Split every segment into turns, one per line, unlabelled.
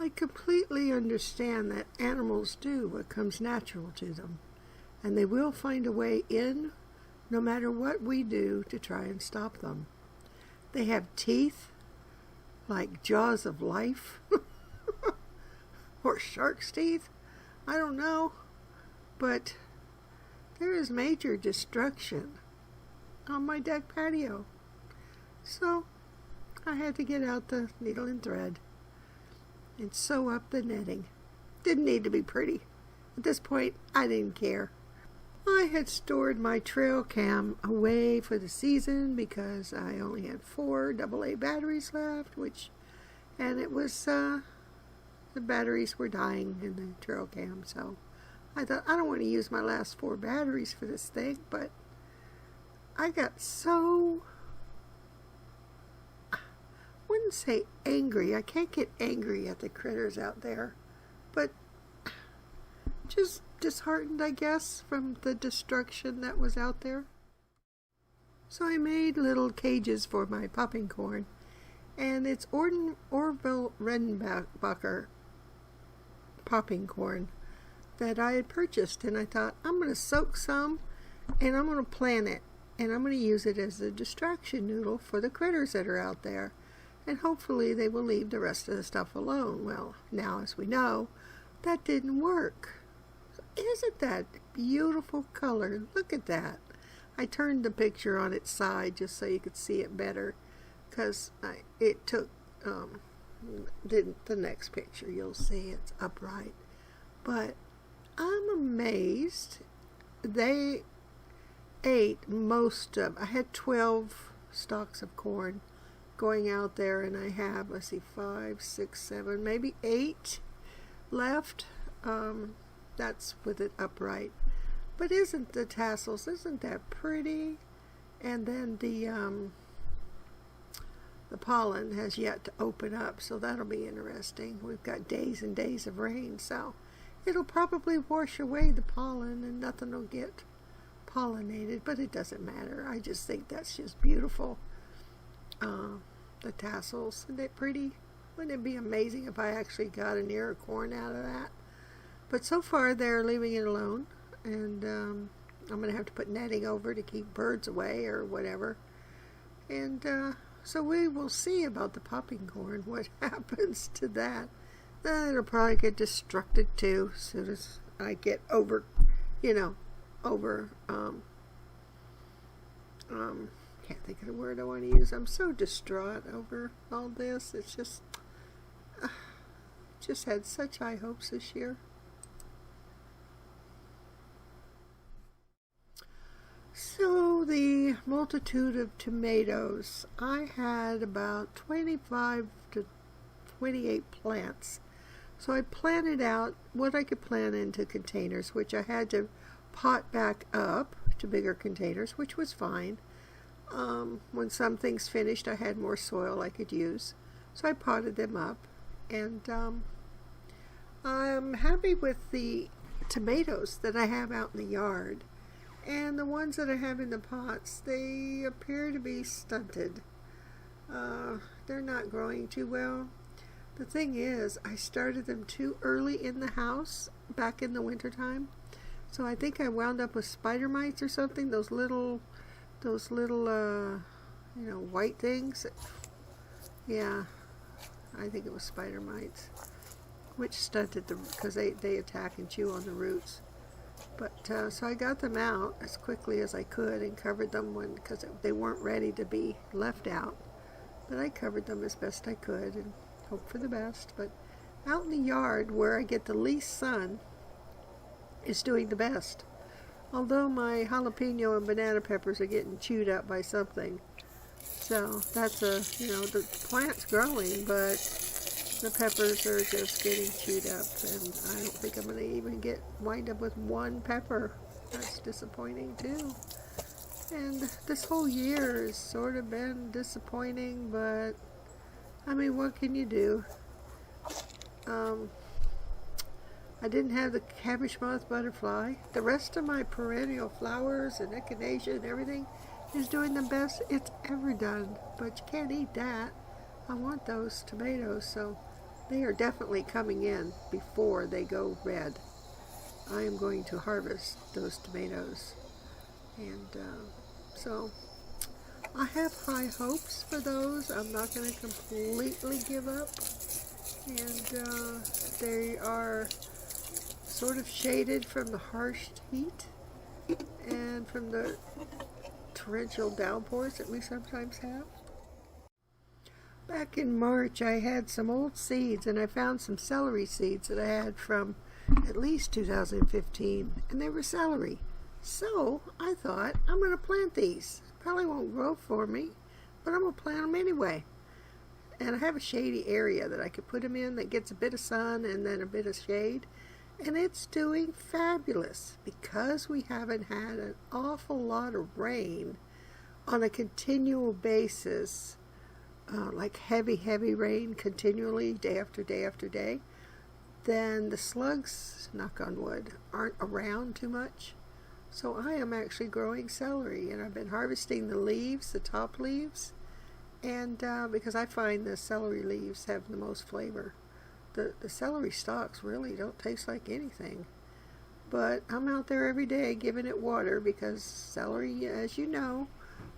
I completely understand that animals do what comes natural to them, and they will find a way in no matter what we do to try and stop them. They have teeth like jaws of life or shark's teeth. I don't know, but there is major destruction on my deck patio. So I had to get out the needle and thread and sew up the netting. Didn't need to be pretty. At this point, I didn't care. I had stored my trail cam away for the season because I only had 4 AA batteries left, and it was, the batteries were dying in the trail cam, so I thought, I don't want to use my last 4 batteries for this thing, but I got so, I wouldn't say angry. I can't get angry at the critters out there, but just disheartened, I guess, from the destruction that was out there. So I made little cages for my popping corn, and it's Orville Redenbacher popping corn that I had purchased, and I thought, I'm going to soak some and I'm going to plant it, and I'm going to use it as a distraction noodle for the critters that are out there, and hopefully they will leave the rest of the stuff alone. Well, now as we know, that didn't work. Isn't that beautiful color? Look at that. I turned the picture on its side just so you could see it better, because it took the next picture. You'll see it's upright. But I'm amazed. They ate most of, I had 12 stalks of corn going out there, and I have, let's see, 5, 6, 7, maybe 8 left. That's with it upright. But isn't the tassels, isn't that pretty? And then the pollen has yet to open up, so that'll be interesting. We've got days and days of rain, so it'll probably wash away the pollen and nothing will get pollinated, but it doesn't matter. I just think that's just beautiful. The tassels, isn't it pretty? Wouldn't it be amazing if I actually got an ear of corn out of that? But so far they're leaving it alone, and I'm going to have to put netting over to keep birds away or whatever. And so we will see about the popping corn, what happens to that. It'll probably get destructed too as soon as I get over, can't think of the word I want to use. I'm so distraught over all this. It's just had such high hopes this year. So the multitude of tomatoes, I had about 25 to 28 plants. So I planted out what I could plant into containers, which I had to pot back up to bigger containers, which was fine. When some things finished, I had more soil I could use. So I potted them up, and I'm happy with the tomatoes that I have out in the yard. And the ones that I have in the pots, they appear to be stunted. They're not growing too well. The thing is, I started them too early in the house back in the wintertime. So I think I wound up with spider mites or something, those little white things. Yeah, I think it was spider mites, which stunted them because they attack and chew on the roots. But so I got them out as quickly as I could and covered them because they weren't ready to be left out. But I covered them as best I could and hoped for the best. But out in the yard where I get the least sun is doing the best. Although my jalapeno and banana peppers are getting chewed up by something. So that's the plant's growing, but the peppers are just getting chewed up, and I don't think I'm going to even wind up with one pepper. That's disappointing too. And this whole year has sort of been disappointing, but I mean, what can you do? I didn't have the cabbage moth butterfly. The rest of my perennial flowers and echinacea and everything is doing the best it's ever done, but you can't eat that. I want those tomatoes, so They are definitely coming in before they go red. I am going to harvest those tomatoes. And so I have high hopes for those. I'm not going to completely give up. And they are sort of shaded from the harsh heat and from the torrential downpours that we sometimes have. Back in March, I had some old seeds, and I found some celery seeds that I had from at least 2015, and they were celery. So I thought, I'm going to plant these. Probably won't grow for me, but I'm going to plant them anyway. And I have a shady area that I could put them in that gets a bit of sun and then a bit of shade. And it's doing fabulous because we haven't had an awful lot of rain on a continual basis, like heavy rain continually, day after day after day. Then the slugs, knock on wood, aren't around too much. So I am actually growing celery, and I've been harvesting the leaves, the top leaves, and because I find the celery leaves have the most flavor. The celery stalks really don't taste like anything. But I'm out there every day giving it water because celery, as you know,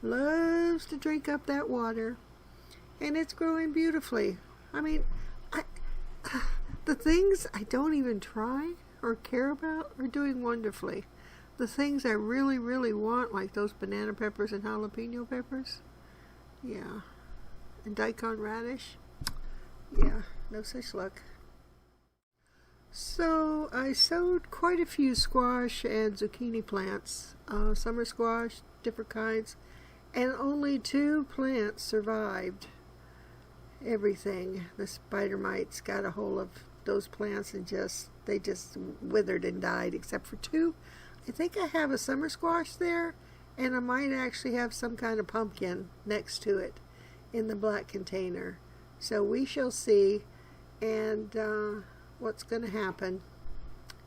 loves to drink up that water. And it's growing beautifully. I mean, the things I don't even try or care about are doing wonderfully. The things I really, really want, like those banana peppers and jalapeno peppers, yeah, and daikon radish, yeah, no such luck. So I sowed quite a few squash and zucchini plants, summer squash, different kinds, and only 2 plants survived everything. The spider mites got a hold of those plants and they just withered and died, except for 2. I think I have a summer squash there, and I might actually have some kind of pumpkin next to it in the black container. So we shall see and what's going to happen.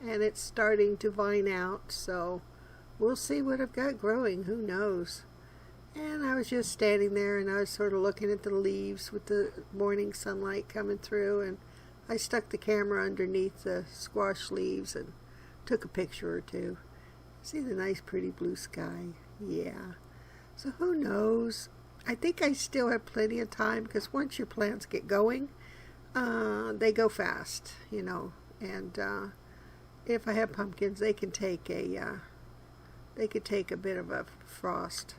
And it's starting to vine out, so we'll see what I've got growing. Who knows? And I was just standing there, and I was sort of looking at the leaves with the morning sunlight coming through, and I stuck the camera underneath the squash leaves and took a picture or 2. See the nice pretty blue sky? Yeah. So who knows? I think I still have plenty of time, because once your plants get going, they go fast, you know. And if I have pumpkins, they can take a bit of a frost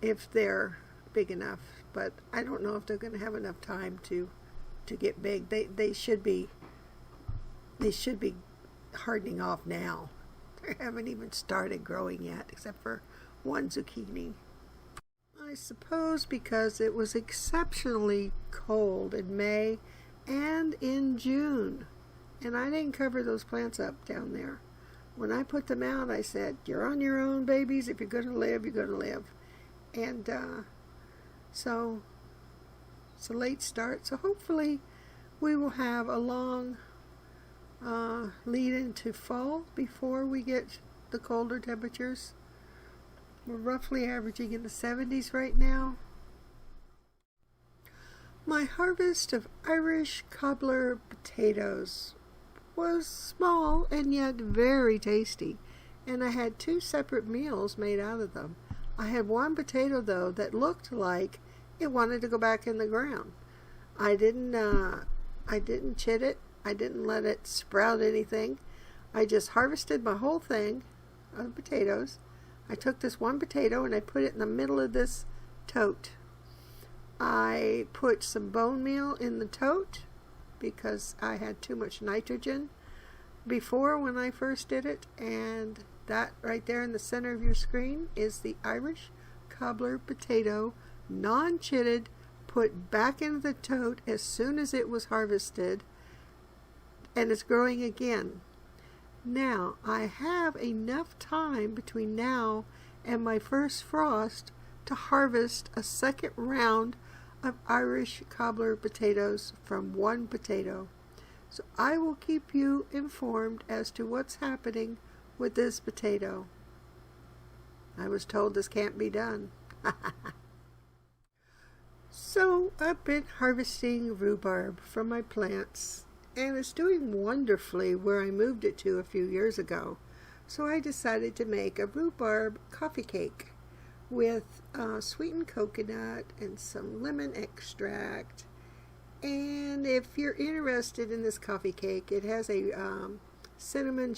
if they're big enough. But I don't know if they're going to have enough time to get big. They should be hardening off now. They haven't even started growing yet, except for 1 zucchini. I suppose because it was exceptionally cold in May and in June, and I didn't cover those plants up down there. When I put them out, I said, you're on your own, babies. If you're going to live, you're going to live. And so it's a late start, so hopefully we will have a long lead into fall before we get the colder temperatures. We're roughly averaging in the 70s right now. My harvest of Irish cobbler potatoes was small and yet very tasty, and I had 2 separate meals made out of them. I had 1 potato, though, that looked like it wanted to go back in the ground. I didn't chit it. I didn't let it sprout anything. I just harvested my whole thing of potatoes. I took this 1 potato and I put it in the middle of this tote. I put some bone meal in the tote because I had too much nitrogen before when I first did it. And that right there in the center of your screen is the Irish cobbler potato, non-chitted, put back into the tote as soon as it was harvested. And it's growing again. Now, I have enough time between now and my first frost to harvest a second round of Irish cobbler potatoes from 1 potato. So I will keep you informed as to what's happening with this potato. I was told this can't be done. So I've been harvesting rhubarb from my plants, and it's doing wonderfully where I moved it to a few years ago. So I decided to make a rhubarb coffee cake with sweetened coconut and some lemon extract. And if you're interested in this coffee cake, it has a cinnamon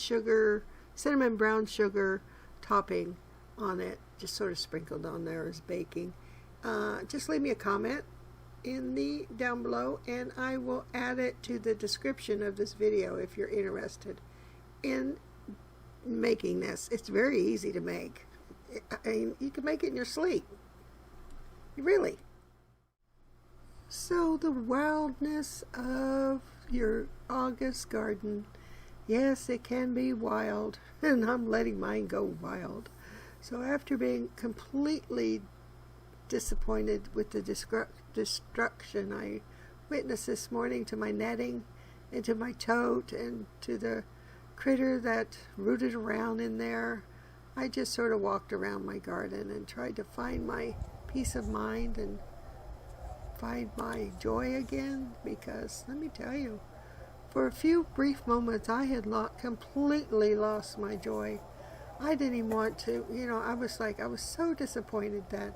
brown sugar topping on it, just sort of sprinkled on there as baking. Just leave me a comment down below, and I will add it to the description of this video if you're interested in making this. It's very easy to make. I mean, you can make it in your sleep. Really. So the wildness of your August garden, yes, it can be wild, and I'm letting mine go wild. So after being completely disappointed with the destruction I witnessed this morning to my netting and to my tote and to the critter that rooted around in there, I just sort of walked around my garden and tried to find my peace of mind and find my joy again, because let me tell you, for a few brief moments I had completely lost my joy. I didn't even want to, I was so disappointed that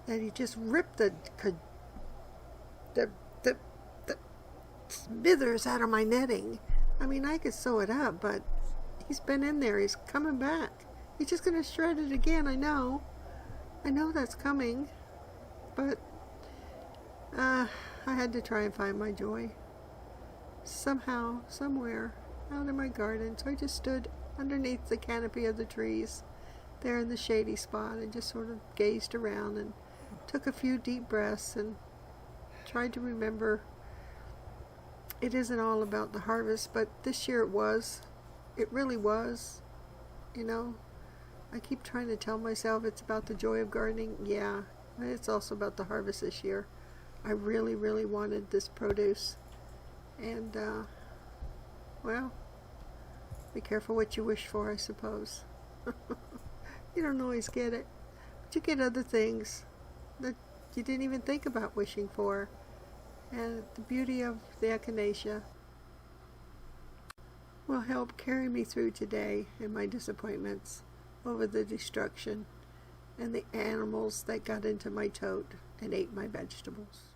he just ripped the smithers out of my netting. I mean, I could sew it up, but he's been in there. He's coming back. He's just going to shred it again. I know that's coming, but I had to try and find my joy somehow, somewhere out in my garden. So I just stood underneath the canopy of the trees there in the shady spot and just sort of gazed around and took a few deep breaths and tried to remember it isn't all about the harvest, but this year it was. It really was. I keep trying to tell myself it's about the joy of gardening. Yeah, but it's also about the harvest this year. I really, really wanted this produce. And, well, be careful what you wish for, I suppose. You don't always get it, but you get other things that you didn't even think about wishing for. And the beauty of the echinacea will help carry me through today and my disappointments over the destruction and the animals that got into my tote and ate my vegetables.